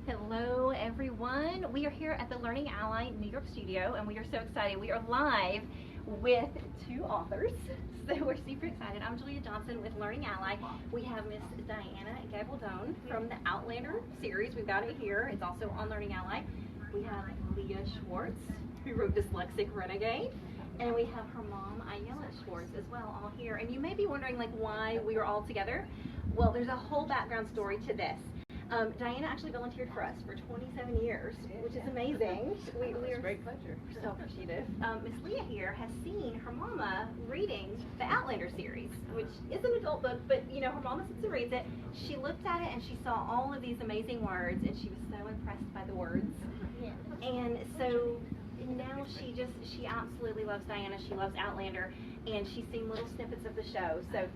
Hello, everyone. We are here at the Learning Ally New York studio, and we are so excited. We are live with two authors, so we're super excited. I'm Julia Johnson with Learning Ally. We have Miss Diana Gabaldon from the Outlander series. We've got it here. It's also on Learning Ally. We have Leia Schwartz, who wrote Dyslexic Renegade. And we have her mom, Ayala Schwartz, as well, all here. And you may be wondering, why we are all together. Well, there's a whole background story to this. Diana actually volunteered for us for 27 years, which is amazing. We are great pleasure. So appreciative. Miss Leia here has seen her mama reading the Outlander series, which is an adult book, but her mama sits and reads it. She looked at it and she saw all of these amazing words, and she was so impressed by the words. Yeah. And so now she absolutely loves Diana. She loves Outlander, and she's seen little snippets of the show. So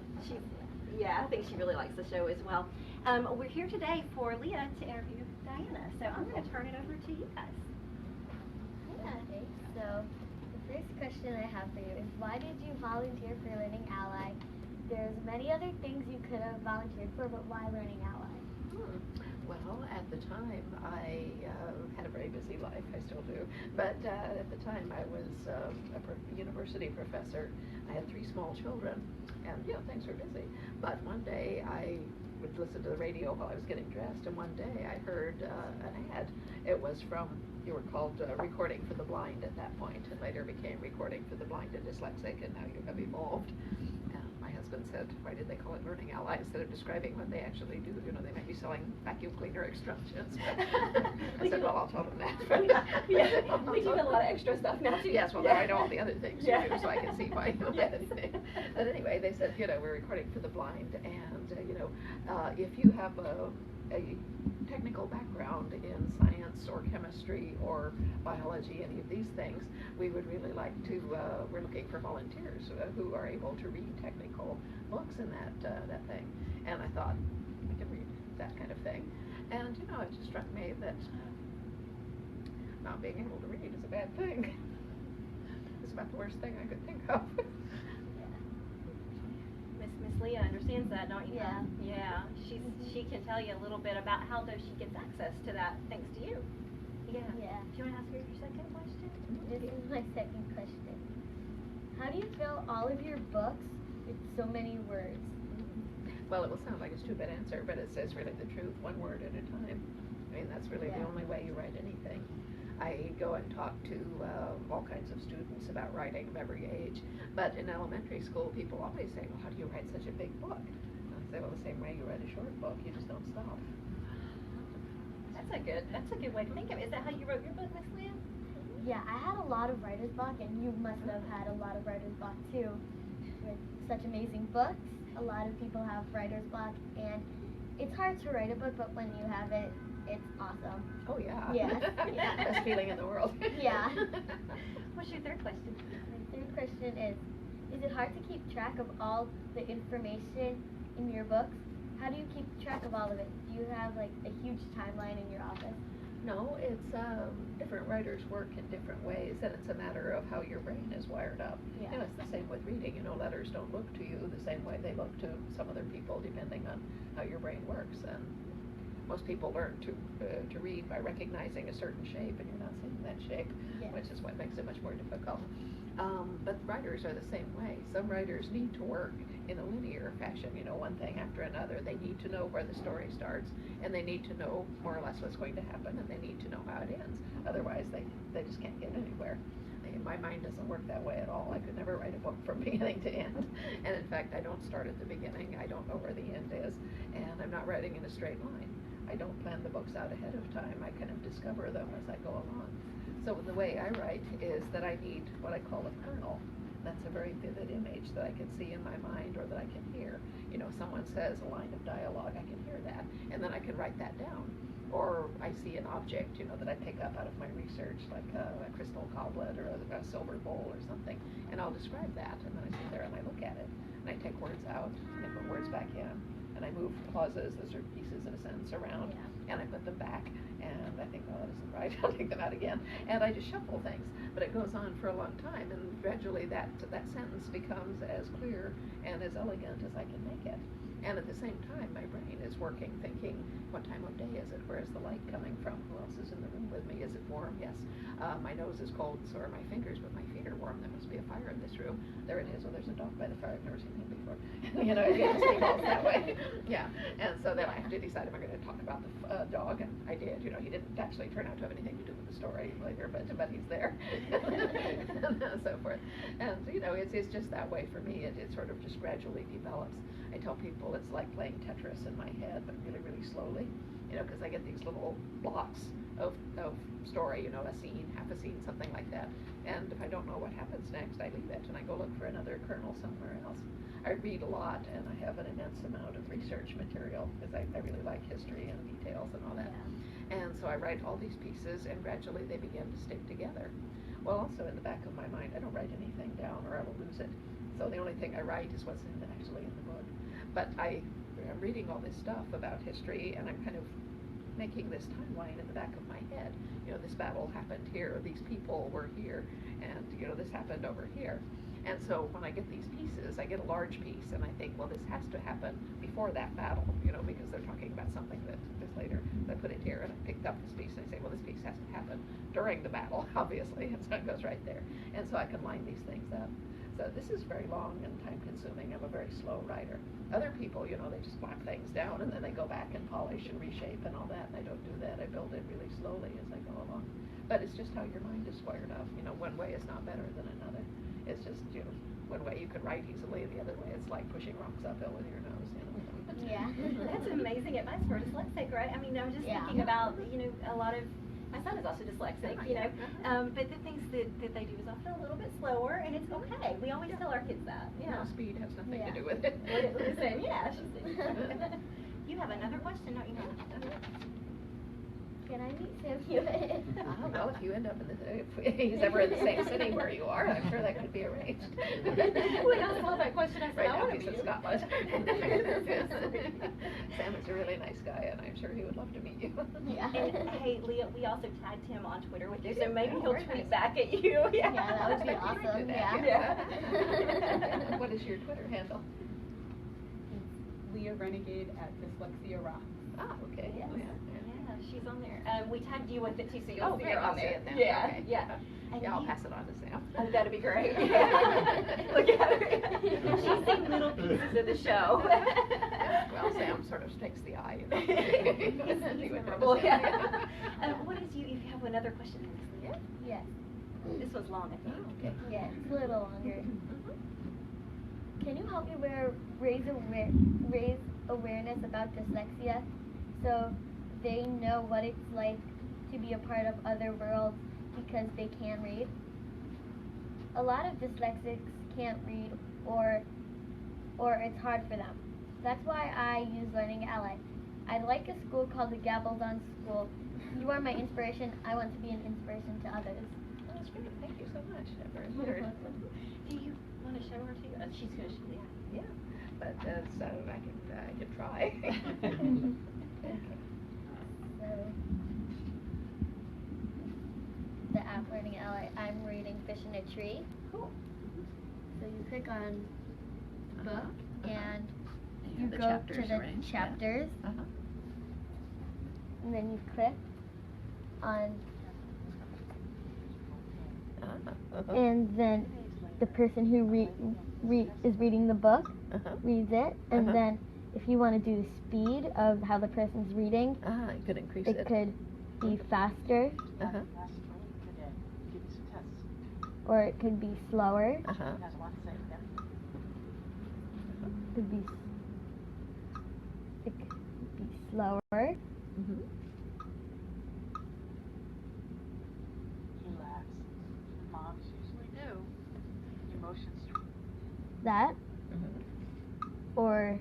I think she really likes the show as well. We're here today for Leia to interview Diana, so I'm going to turn it over to you guys. Okay, so the first question I have for you is, why did you volunteer for Learning Ally? There's many other things you could have volunteered for, but why Learning Ally? Well, at the time, I had a very busy life. I still do. But at the time, I was a university professor. I had 3 small children, and things were busy. But one day, I would listen to the radio while I was getting dressed, and one day I heard an ad. It was from, you were called Recording for the Blind at that point, and later became Recording for the Blind and Dyslexic, and now you have evolved. My husband said, why did they call it Learning Ally instead of describing what they actually do? They might be selling vacuum cleaner extractions. I said, well, I'll tell them that. We do a lot of extra stuff now, too. Yes, well, now I know all the other things you do, so I can see why you get anything. But anyway, they said, we're recording for the blind, and, if you have a technical background in science or chemistry or biology, any of these things, we would really like to, we're looking for volunteers who are able to read technical books in that thing. And I thought, I can read that kind of thing. And, it just struck me that not being able to read is a bad thing. It's about the worst thing I could think of. Miss Leia understands that, don't you? Yeah. Yeah. She can tell you a little bit about how she gets access to that thanks to you. Yeah. Yeah. Do you want to ask her your second question? This is my second question. How do you fill all of your books with so many words? Well, it will sound like a stupid answer, but it says really the truth, one word at a time. I mean, that's really the only way you write anything. I go and talk to all kinds of students about writing of every age, but in elementary school, people always say, well, how do you write such a big book? And I say, well, the same way you write a short book, you just don't stop. That's a good way to think of it. Is that how you wrote your book, Miss Leia? Yeah, I had a lot of writer's block, and you must have had a lot of writer's block too. With such amazing books, a lot of people have writer's block, and it's hard to write a book, but when you have it, it's awesome. Oh, yeah. Yeah. Best feeling in the world. Yeah. What's your third question? My third question is it hard to keep track of all the information in your books? How do you keep track of all of it? Do you have a huge timeline in your office? No, it's different writers work in different ways, and it's a matter of how your brain is wired up. Yeah. It's the same with reading. Letters don't look to you the same way they look to some other people, depending on how your brain works. And most people learn to read by recognizing a certain shape, and you're not seeing that shape, which is what makes it much more difficult. But writers are the same way. Some writers need to work in a linear fashion, one thing after another. They need to know where the story starts, and they need to know more or less what's going to happen, and they need to know how it ends. Otherwise, they just can't get anywhere. My mind doesn't work that way at all. I could never write a book from beginning to end. And in fact, I don't start at the beginning. I don't know where the end is, and I'm not writing in a straight line. I don't plan the books out ahead of time. I kind of discover them as I go along. So the way I write is that I need what I call a kernel. That's a very vivid image that I can see in my mind or that I can hear. Someone says a line of dialogue, I can hear that, and then I can write that down. Or I see an object, that I pick up out of my research, like a crystal goblet or a silver bowl or something, and I'll describe that, and then I sit there and I look at it, and I take words out, and I put words back in, and I move clauses, those are pieces in a sentence around, and I put them back, and I think, oh, that isn't right, I'll take them out again, and I just shuffle things. But it goes on for a long time, and gradually that sentence becomes as clear and as elegant as I can make it. And at the same time, my brain is working, thinking, what time of day is it? Where is the light coming from? Who else is in the room with me? Is it warm? Yes. My nose is cold, so are my fingers, but my feet are warm. There must be a fire in this room. There it is. Oh, there's a dog by the fire. I've never seen him before. You know, it just evolves that way. Yeah. And so then I have to decide if I'm going to talk about the dog, and I did. You know, he didn't actually turn out to have anything to do with the story later, but he's there. And so forth. And, you know, it's just that way for me. It sort of just gradually develops. I tell people it's like playing Tetris in my head, but really, really slowly, you know, because I get these little blocks of story, you know, a scene, half a scene, something like that. And if I don't know what happens next, I leave it and I go look for another kernel somewhere else. I read a lot, and I have an immense amount of research material because I really like history and details and all that. Yeah. And so I write all these pieces, and gradually they begin to stick together. Well, also in the back of my mind, I don't write anything down or I will lose it. So the only thing I write is what's actually in the book. But I'm reading all this stuff about history, and I'm kind of making this timeline in the back of my head. You know, this battle happened here, these people were here, and, you know, this happened over here. And so when I get these pieces, I get a large piece, and I think, well, this has to happen before that battle, you know, because they're talking about something that is later. I put it here, and I picked up this piece, and I say, well, this piece has to happen during the battle, obviously, and so it goes right there. And so I can line these things up. So this is very long and time-consuming. I'm a very slow writer. Other people, you know, they just whack things down, and then they go back and polish and reshape and all that, and I don't do that. I build it really slowly as I go along. But it's just how your mind is wired up. You know, one way is not better than another. It's just, you know, one way you could write easily, and the other way it's like pushing rocks uphill with your nose, you know. Yeah. That's amazing advice for a dyslexic, right? I mean, I'm just thinking about, you know, a lot of, my son is also dyslexic, you know, but the things that they do is often a little bit slower, and it's okay. We always tell our kids that. No, speed has nothing to do with it. Listen, yeah, she said. You have another question, don't you? Can I meet Sam Hewitt? Well, if you end up if he's ever in the same city where you are, I'm sure that could be arranged. When I saw that question, I said, right I now want he's to meet in you. Scotland. Sam is a really nice guy, and I'm sure he would love to meet you. Yeah. And hey, Leah, we also tagged him on Twitter with you, so maybe Oh, he'll very tweet nice. back at you. Yeah, that would be awesome. Yeah. What is your Twitter handle? Leia Renegade at Dyslexia Rock. Ah, okay. Yes. Yeah. She's on there. We tagged you with it too, so you'll see great. her on I'll see there. it now. Yeah, Okay. yeah. And Yeah, I'll you- pass it on to Sam. Oh, that'd be great. Look at her. She's seen little pieces of the show. Well, Sam sort of takes the eye, you know. He's memorable, yeah. What is you, if you have another question? Yeah? Yes. This was long, I think. Okay. Yeah, it's a little longer. Can you help me raise awareness about dyslexia so they know what it's like to be a part of other worlds because they can read? A lot of dyslexics can't read or it's hard for them. That's why I use Learning Ally. I like a school called the Gabaldon School. You are my inspiration. I want to be an inspiration to others. Oh, that's great. Thank you so much. I'm very honored. Do you want to show her to you? She's going to show you. Yeah, but so I can try. So, the app Learning Ally, I'm reading Fish in a Tree. Cool. So you click on book and Yeah, you the go chapters to the arranged, yeah. chapters Uh-huh. and then you click on and then the person who is reading the book reads it, and then if you want to do the speed of how the person's reading, You could increase it could be faster Uh-huh. or it could be slower. Uh-huh. It could be slower. Mm-hmm. That, Mm-hmm. or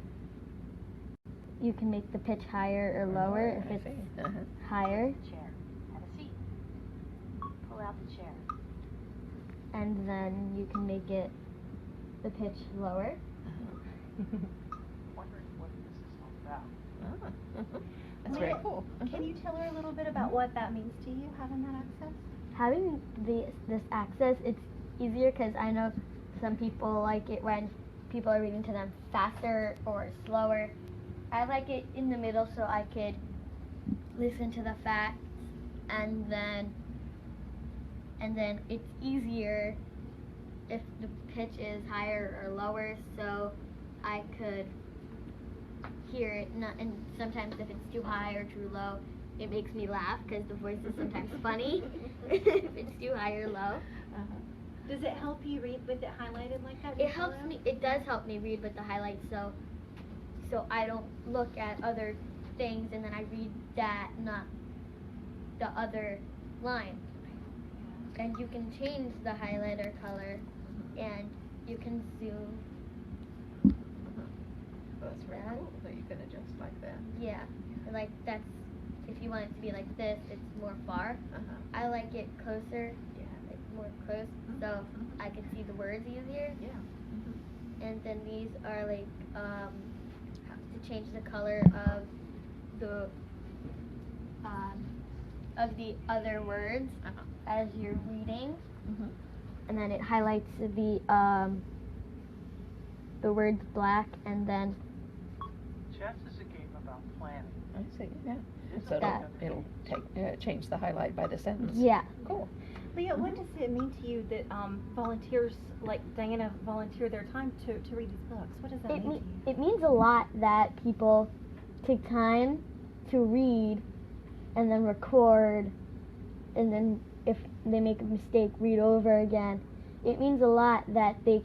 you can make the pitch higher or lower if I it's see. Uh-huh. higher, Chair. Have a seat. Pull out the chair. and then you can make it the pitch lower. Wondering what this is all about. That's very Leah, cool. Can you tell her a little bit about what that means to you, having that access? Having this access, it's easier because I know some people like it when people are reading to them faster or slower. I like it in the middle so I could listen to the facts, and then it's easier if the pitch is higher or lower, so I could hear it. And sometimes if it's too high or too low, it makes me laugh because the voice is sometimes funny if it's too high or low. Does it help you read with it highlighted like that? It helps me. It does help me read with the highlights, so I don't look at other things and then I read that, not the other line. And you can change the highlighter color, and you can zoom. Well, that's very cool that you can adjust like that. Yeah, like that's, if you want it to be like this, it's more far. I like it closer, like more close, so I can see the words easier. Yeah. And then these are like to change the color of the other words as you're reading, and then it highlights the words black, and then Chess is a game about planning. I see, yeah. So it'll change the highlight by the sentence. yeah. Cool. Leah, what does it mean to you that volunteers like Diana volunteer their time to read these books? What does that mean to you? It means a lot that people take time to read and then record, and then if they make a mistake, read over again. It means a lot that they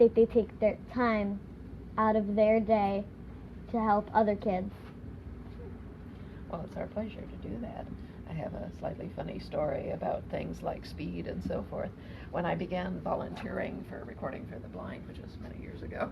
take their time out of their day to help other kids. Well, it's our pleasure to do that. I have a slightly funny story about things like speed and so forth. When I began volunteering for Recording for the Blind, which was many years ago,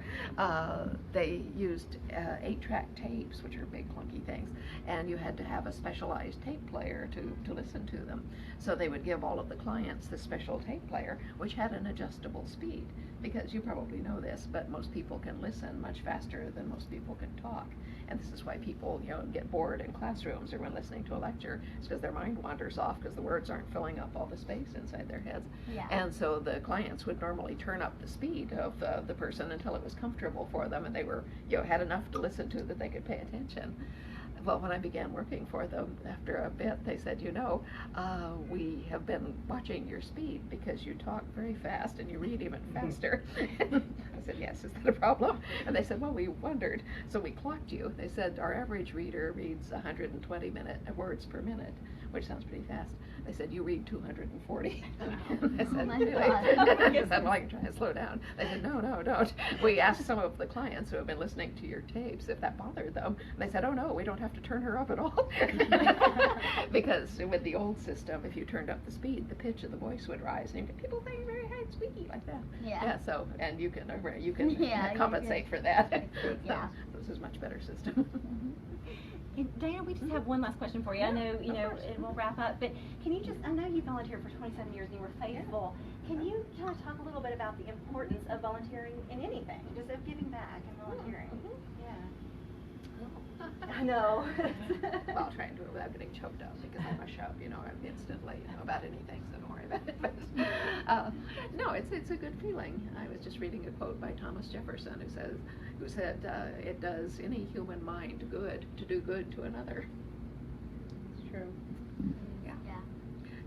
they used 8-track tapes, which are big clunky things, and you had to have a specialized tape player to listen to them. So they would give all of the clients this special tape player, which had an adjustable speed, because you probably know this, but most people can listen much faster than most people can talk. And this is why people, get bored in classrooms or when listening to a lecture. It's because their mind wanders off because the words aren't filling up all the space inside their heads. Yeah. And so the clients would normally turn up the speed of the person until it was comfortable for them, and they were, had enough to listen to that they could pay attention. Well, when I began working for them, after a bit, they said, we have been watching your speed because you talk very fast and you read even faster. I said, yes, is that a problem? And they said, well, we wondered. So we clocked you. They said, our average reader reads 120 words per minute, which sounds pretty fast. They said, you read 240. I said, really? I said, well, I can try and slow down. They said, no, don't. We asked some of the clients who have been listening to your tapes if that bothered them. And they said, oh, no, we don't have to turn her up at all. Because with the old system, if you turned up the speed, the pitch of the voice would rise, and people think very high and squeaky like that. Yeah. So, and you can Yeah, compensate for that. Yeah. So this is a much better system. And Diana, we just have one last question for you. I know, and we'll wrap up, but can you I know you volunteered for 27 years and you were faithful. Can you kind of talk a little bit about the importance of volunteering in anything, just of giving back and volunteering? Yeah. I know. Well, trying to without getting choked up because I'm a shout, I'm instantly, about anything, so don't worry about it. No, it's a good feeling. I was just reading a quote by Thomas Jefferson who said, it does any human mind good to do good to another. It's true. Yeah. Yeah.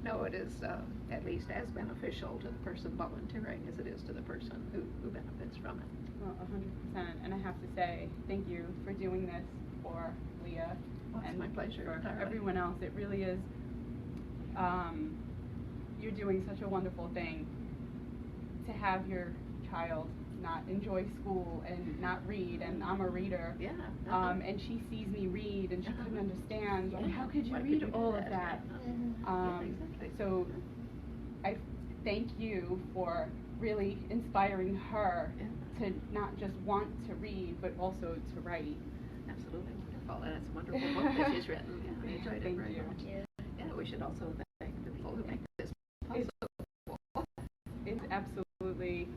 No, it is at least as beneficial to the person volunteering as it is to the person who benefits from it. Well, 100%. And I have to say, thank you for doing this for Leah. Well, it's and my pleasure. for entirely. everyone else. It really is, you're doing such a wonderful thing to have your child not enjoy school and not read, and I'm a reader. Yeah. And she sees me read and she couldn't understand, like, Yeah. how could you Why read do all of that? Yeah, exactly. So I thank you for really inspiring her to not just want to read, but also to write. Absolutely wonderful, and it's a wonderful book that she's written. Yeah, I enjoyed it Thank very you. much. Yeah, we should also thank the people who make this possible. It's absolutely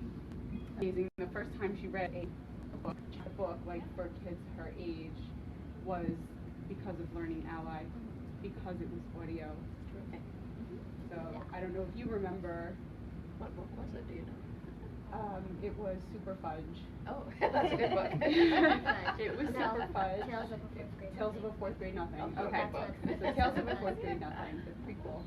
amazing. The first time she read a book like for kids her age was because of Learning Ally, because it was audio. Terrific. So I don't know if you remember. What book was it? Do you know? It was Super Fudge. Oh, that's a good book. It was No, Super Fudge. Tales of a Fourth Grade Tales of a Nothing. Fourth Grade Nothing. Oh, Okay. good book. So Tales of a Fourth Grade Nothing, the prequel.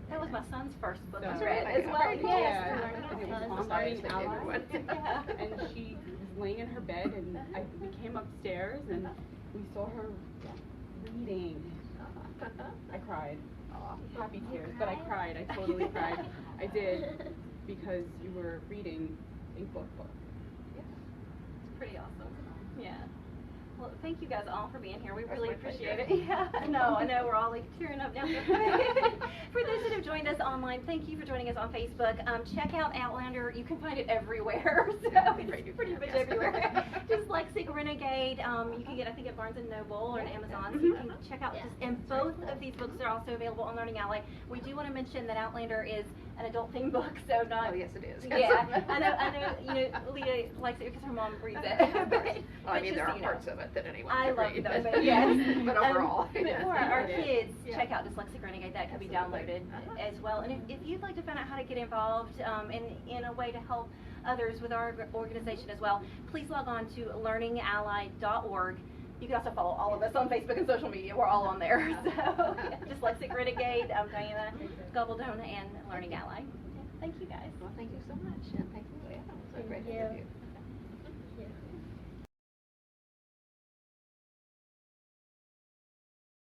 That was my son's first book So- I read Really? as well. Very cool. Yes. Yeah, and it was That's on Sorry, Learning it's my favorite Ally. one. Yeah. And she was laying in her bed, and we came upstairs, and we saw her reading. I cried. Happy tears, but I cried. I totally cried. I did, because you were reading a book. It's pretty awesome. Yeah. Well, thank you guys all for being here. We That's really my appreciate pleasure. it. Yeah, I know, we're all like tearing up now. For those that have joined us online, thank you for joining us on Facebook. Check out Outlander. You can find it everywhere. So it's pretty much everywhere. Dyslexic Renegade. You can get, I think, at Barnes & Noble or at Amazon. So you can check out and both of these books are also available on Learning Ally. We do want to mention that Outlander is an adult themed book, so not. Oh, yes, it is. Yeah, I know. You know, Leah likes it because her mom reads it. Well, I But mean, just there so are you know. parts of it that anyone I can love read. them, but yes. But overall, But yes. for our it is. kids, Yeah. check out Dyslexic Renegade. That could be Absolutely. downloaded Uh-huh. as well. And if you'd like to find out how to get involved in a way to help others with our organization as well, please log on to learningally.org. You can also follow all of us on Facebook and social media. We're all on there. So, Dyslexic Renegade, Diana Gabaldon, and Learning Ally. Thank you guys. Well, thank you so much, and thank you, Leah. It was a great Thank you. interview.